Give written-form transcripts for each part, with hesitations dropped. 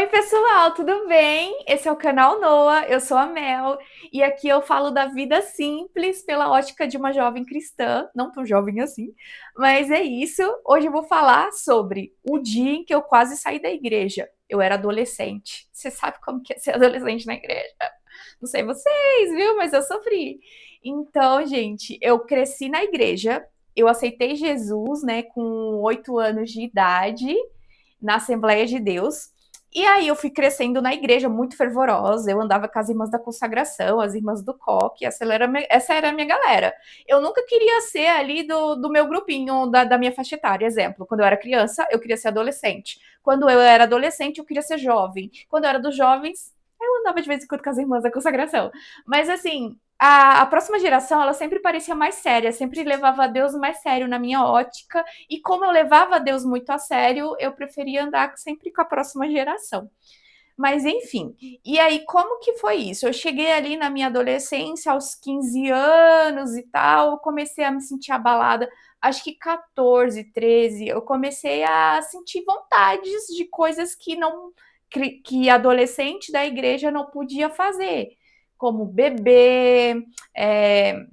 Oi, pessoal, tudo bem? Esse é o canal Noah, eu sou a Mel e aqui eu falo da vida simples pela ótica de uma jovem cristã, não tão jovem assim, mas é isso. Hoje eu vou falar sobre o dia em que eu quase saí da igreja. Eu era adolescente. Você sabe como que é ser adolescente na igreja? Não sei vocês, viu? Mas eu sofri. Então, gente, eu cresci na igreja, eu aceitei Jesus, né, com 8 anos de idade na Assembleia de Deus. E aí eu fui crescendo na igreja muito fervorosa, eu andava com as irmãs da consagração, as irmãs do coque, essa era a minha galera. Eu nunca queria ser ali do meu grupinho, da minha faixa etária. Exemplo, quando eu era criança, eu queria ser adolescente. Quando eu era adolescente, eu queria ser jovem. Quando eu era dos jovens, eu andava de vez em quando com as irmãs da consagração. Mas assim, a próxima geração, ela sempre parecia mais séria, sempre levava Deus mais sério na minha ótica, e como eu levava Deus muito a sério, eu preferia andar sempre com a próxima geração. Mas enfim, e aí como que foi isso? Eu cheguei ali na minha adolescência, aos 15 anos e tal, comecei a me sentir abalada, acho que 14, 13, eu comecei a sentir vontades de coisas que não que adolescente da igreja não podia fazer, como beber, é,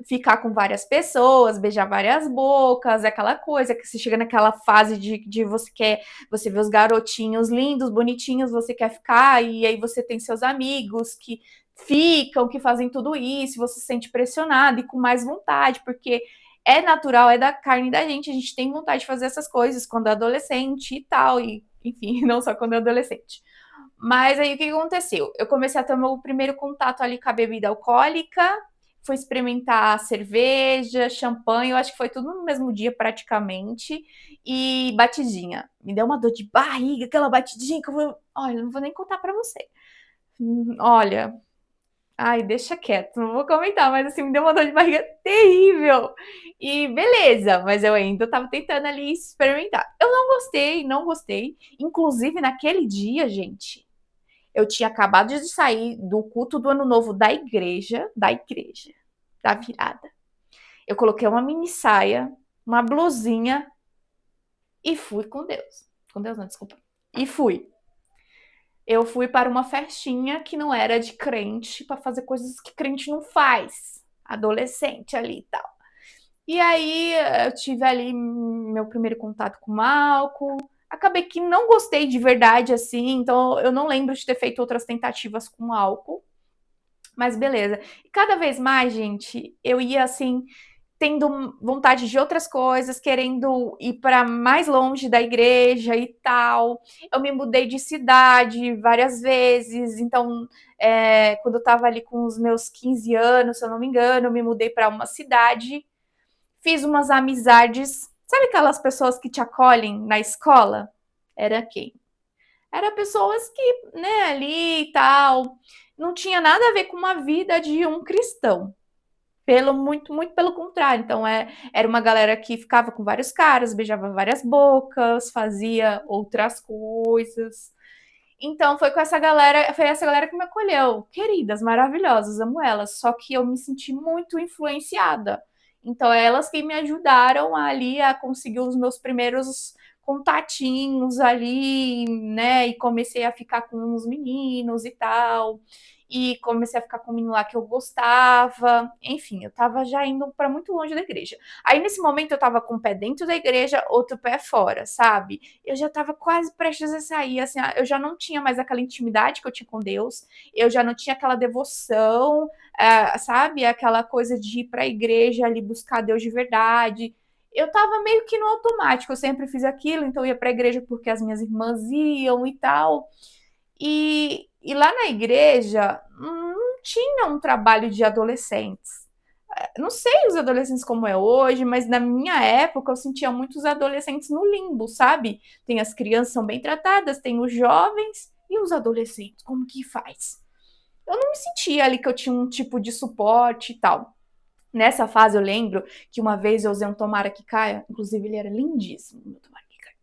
ficar com várias pessoas, beijar várias bocas, aquela coisa que você chega naquela fase de você vê os garotinhos lindos, bonitinhos, você quer ficar, e aí você tem seus amigos que ficam, que fazem tudo isso, você se sente pressionado e com mais vontade, porque é natural, é da carne da gente, a gente tem vontade de fazer essas coisas quando é adolescente e tal, e enfim, não só quando é adolescente. Mas aí o que aconteceu? Eu comecei a ter o meu primeiro contato ali com a bebida alcoólica, fui experimentar cerveja, champanhe, eu acho que foi tudo no mesmo dia praticamente, e batidinha. Me deu uma dor de barriga, aquela batidinha que eu vou... Olha, não vou nem contar pra você. Olha, ai, deixa quieto, não vou comentar, mas assim, me deu uma dor de barriga terrível. E beleza, mas eu ainda tava tentando ali experimentar. Eu não gostei, não gostei. Inclusive, naquele dia, gente, eu tinha acabado de sair do culto do ano novo da igreja, da virada. Eu coloquei uma mini saia, uma blusinha e fui com Deus. Com Deus não, desculpa. E fui. Eu fui para uma festinha que não era de crente, para fazer coisas que crente não faz. Adolescente ali e tal. E aí eu tive ali meu primeiro contato com álcool. Acabei que não gostei de verdade assim, então eu não lembro de ter feito outras tentativas com álcool. Mas beleza. E cada vez mais, gente, eu ia assim, tendo vontade de outras coisas, querendo ir para mais longe da igreja e tal. Eu me mudei de cidade várias vezes, então, quando eu estava ali com os meus 15 anos, se eu não me engano, eu me mudei para uma cidade, fiz umas amizades. Sabe aquelas pessoas que te acolhem na escola? Era quem? Era pessoas que, né, ali e tal, não tinha nada a ver com uma vida de um cristão. Muito pelo contrário. Então, era uma galera que ficava com vários caras, beijava várias bocas, fazia outras coisas. Então, foi essa galera que me acolheu. Queridas, maravilhosas, amo elas. Só que eu me senti muito influenciada. Então, é elas que me ajudaram ali a conseguir os meus primeiros contatinhos ali, né? E comecei a ficar com uns meninos e tal. E comecei a ficar com um menino lá que eu gostava. Enfim, eu tava já indo para muito longe da igreja. Aí, nesse momento, eu tava com um pé dentro da igreja, outro pé fora, sabe? Eu já estava quase prestes a sair, assim, eu já não tinha mais aquela intimidade que eu tinha com Deus, eu já não tinha aquela devoção, sabe? Aquela coisa de ir para a igreja ali buscar Deus de verdade. Eu estava meio que no automático, eu sempre fiz aquilo, então eu ia para a igreja porque as minhas irmãs iam e tal. E lá na igreja não tinha um trabalho de adolescentes. Não sei os adolescentes como é hoje, mas na minha época eu sentia muitos adolescentes no limbo, sabe? Tem as crianças são bem tratadas, tem os jovens e os adolescentes, como que faz? Eu não me sentia ali que eu tinha um tipo de suporte e tal. Nessa fase eu lembro que uma vez eu usei um tomara que caia, inclusive ele era lindíssimo, meu tomara que caia.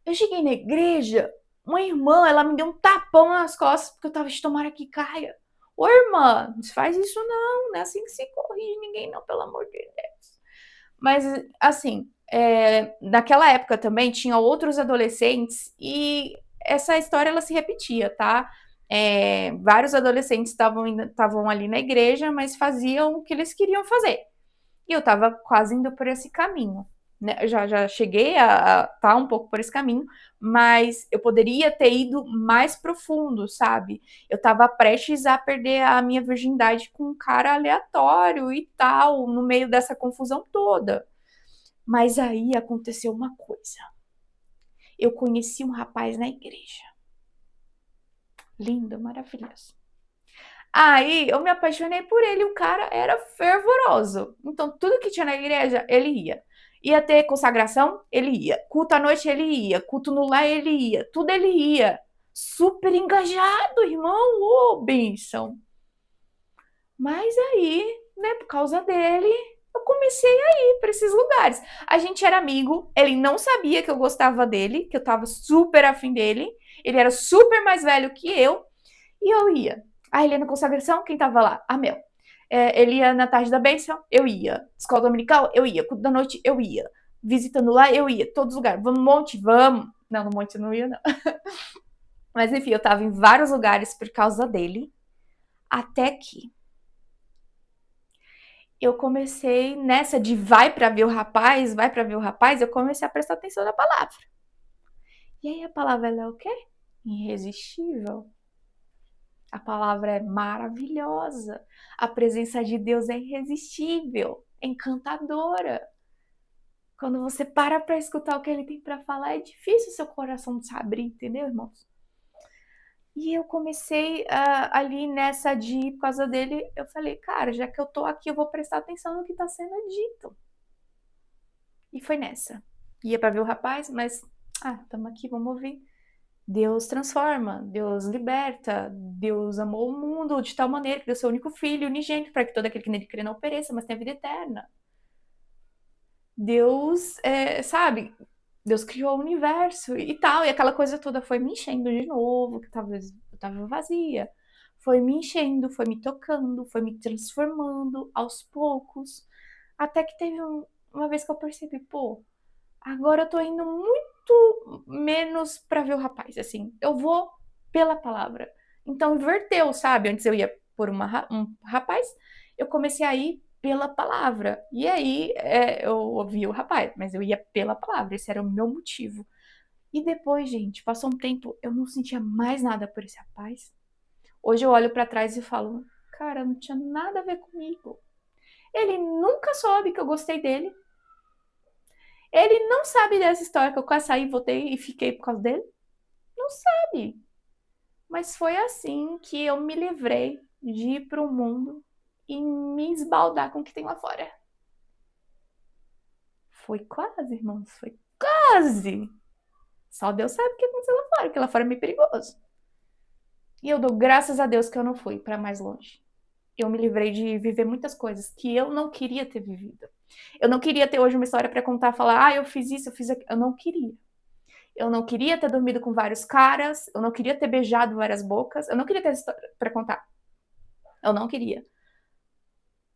Eu cheguei na igreja, uma irmã, ela me deu um tapão nas costas porque eu tava de tomara que caia. Ô irmã, não faz isso não é assim que se corrige ninguém não, pelo amor de Deus. Mas, assim, naquela época também tinha outros adolescentes e essa história ela se repetia, tá? Vários adolescentes estavam ali na igreja, mas faziam o que eles queriam fazer. E eu estava quase indo por esse caminho. Né? Eu já cheguei a estar um pouco por esse caminho, mas eu poderia ter ido mais profundo, sabe? Eu estava prestes a perder a minha virgindade com um cara aleatório e tal, no meio dessa confusão toda. Mas aí aconteceu uma coisa. Eu conheci um rapaz na igreja. Lindo, maravilhoso. Aí eu me apaixonei por ele, o cara era fervoroso. Então, tudo que tinha na igreja, ele ia. Ia ter consagração, ele ia. Culto à noite, ele ia. Culto no lar, ele ia. Tudo ele ia. Super engajado, irmão. Ô, bênção. Mas aí, né, por causa dele, eu comecei a ir para esses lugares. A gente era amigo, ele não sabia que eu gostava dele, que eu tava super afim dele. Ele era super mais velho que eu, e eu ia. A Helena Consagração, quem tava lá? A Mel. Ele ia na tarde da bênção, eu ia. Escola dominical, eu ia. Culto da noite, eu ia. Visitando lá, eu ia. Todos os lugares. Vamos no monte? Vamos. Não, no monte eu não ia, não. Mas enfim, eu tava em vários lugares por causa dele. Até que eu comecei nessa de vai pra ver o rapaz, eu comecei a prestar atenção na palavra. E aí a palavra ela é o quê? Irresistível. A palavra é maravilhosa. A presença de Deus é irresistível, é encantadora. Quando você para escutar o que ele tem para falar, é difícil seu coração se abrir, entendeu, irmãos? E eu comecei ali nessa de, por causa dele, eu falei, cara, já que eu tô aqui, eu vou prestar atenção no que tá sendo dito. E foi nessa. Ia para ver o rapaz, mas, estamos aqui, vamos ouvir. Deus transforma, Deus liberta, Deus amou o mundo de tal maneira que deu seu único filho, unigênito, para que todo aquele que nele crê não pereça, mas tenha vida eterna. Deus, sabe, Deus criou o universo e tal, e aquela coisa toda foi me enchendo de novo, que talvez eu tava vazia. Foi me enchendo, foi me tocando, foi me transformando aos poucos, até que teve uma vez que eu percebi, agora eu tô indo muito menos pra ver o rapaz, assim. Eu vou pela palavra. Então inverteu, sabe? Antes eu ia por um rapaz, eu comecei a ir pela palavra. E aí eu ouvi o rapaz, mas eu ia pela palavra. Esse era o meu motivo. E depois, gente, passou um tempo, eu não sentia mais nada por esse rapaz. Hoje eu olho pra trás e falo, cara, não tinha nada a ver comigo. Ele nunca soube que eu gostei dele. Ele não sabe dessa história que eu quase saí, voltei e fiquei por causa dele? Não sabe. Mas foi assim que eu me livrei de ir para o mundo e me esbaldar com o que tem lá fora. Foi quase, irmãos, foi quase. Só Deus sabe o que aconteceu lá fora, porque lá fora é meio perigoso. E eu dou graças a Deus que eu não fui para mais longe. Eu me livrei de viver muitas coisas que eu não queria ter vivido. Eu não queria ter hoje uma história para contar, falar, eu fiz isso, eu fiz aquilo. Eu não queria. Eu não queria ter dormido com vários caras, eu não queria ter beijado várias bocas, eu não queria ter história para contar. Eu não queria.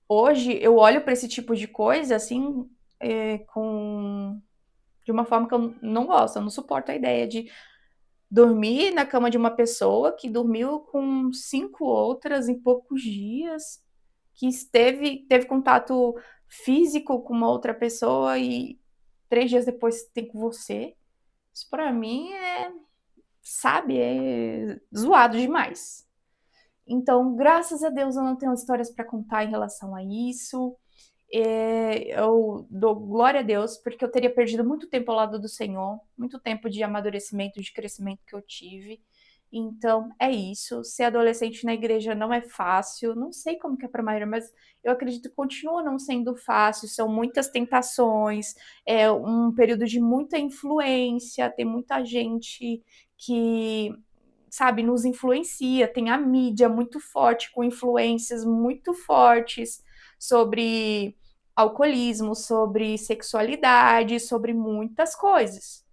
Hoje eu olho para esse tipo de coisa assim, de uma forma que eu não gosto, eu não suporto a ideia de dormir na cama de uma pessoa que dormiu com 5 outras em poucos dias, que teve contato físico com uma outra pessoa e 3 dias depois tem com você. Isso para mim sabe, é zoado demais. Então, graças a Deus, eu não tenho histórias para contar em relação a isso. Eu dou glória a Deus, porque eu teria perdido muito tempo ao lado do Senhor, muito tempo de amadurecimento, de crescimento que eu tive. Então, é isso. Ser adolescente na igreja não é fácil. Não sei como que é para a maioria, mas eu acredito que continua não sendo fácil. São muitas tentações, é um período de muita influência, tem muita gente que, sabe, nos influencia. Tem a mídia muito forte, com influências muito fortes sobre alcoolismo, sobre sexualidade, sobre muitas coisas.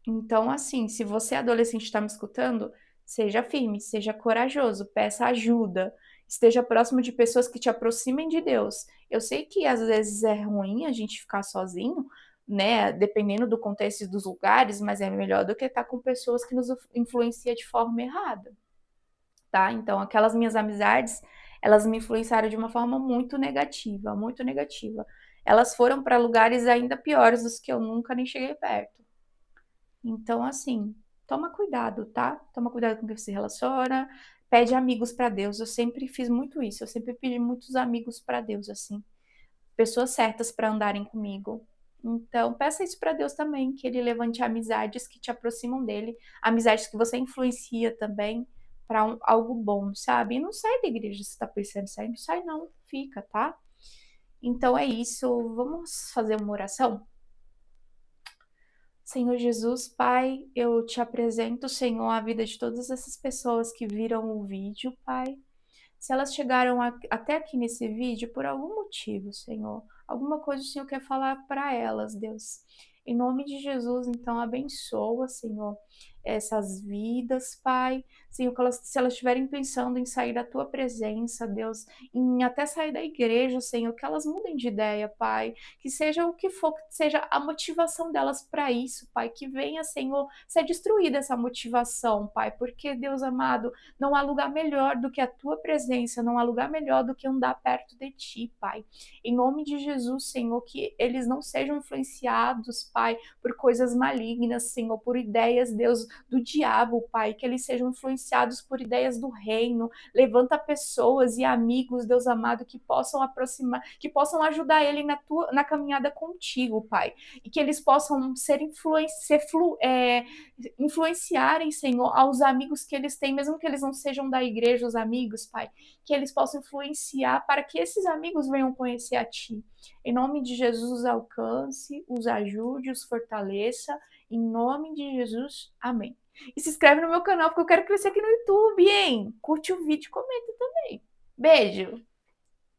Então, assim, se você adolescente está me escutando, seja firme, seja corajoso, peça ajuda, esteja próximo de pessoas que te aproximem de Deus. Eu sei que às vezes é ruim a gente ficar sozinho, né? Dependendo do contexto e dos lugares, mas é melhor do que estar com pessoas que nos influenciam de forma errada, tá? Então, aquelas minhas amizades, elas me influenciaram de uma forma muito negativa, muito negativa. Elas foram para lugares ainda piores dos que eu nunca nem cheguei perto. Então, assim, toma cuidado, tá? Toma cuidado com quem você se relaciona, pede amigos para Deus. Eu sempre fiz muito isso, eu sempre pedi muitos amigos para Deus, assim, pessoas certas para andarem comigo. Então, peça isso para Deus também, que Ele levante amizades que te aproximam dele, amizades que você influencia também para algo bom, sabe? E não sai da igreja se tá pensando em sair, não sai não, fica, tá? Então é isso, vamos fazer uma oração? Senhor Jesus, Pai, eu te apresento, Senhor, a vida de todas essas pessoas que viram o vídeo, Pai. Se elas chegaram até aqui nesse vídeo por algum motivo, Senhor, alguma coisa o Senhor quer falar para elas, Deus. Em nome de Jesus, então, abençoa, Senhor, essas vidas, Pai. Senhor, que se elas estiverem pensando em sair da tua presença, Deus, em até sair da igreja, Senhor, que elas mudem de ideia, Pai. Que seja o que for, que seja a motivação delas para isso, Pai. Que venha, Senhor, ser destruída essa motivação, Pai. Porque, Deus amado, não há lugar melhor do que a tua presença, não há lugar melhor do que andar perto de ti, Pai. Em nome de Jesus, Senhor, que eles não sejam influenciados, Pai, por coisas malignas, Senhor, por ideias, Deus, do diabo, Pai, que eles sejam influenciados por ideias do reino. Levanta pessoas e amigos, Deus amado, que possam aproximar, que possam ajudar ele na caminhada contigo, Pai. E que eles possam influenciarem, Senhor, aos amigos que eles têm, mesmo que eles não sejam da igreja, os amigos, Pai, que eles possam influenciar para que esses amigos venham conhecer a Ti. Em nome de Jesus, os alcance, os ajude, os fortaleça. Em nome de Jesus, amém. E se inscreve no meu canal, porque eu quero crescer aqui no YouTube, hein? Curte o vídeo e comenta também. Beijo!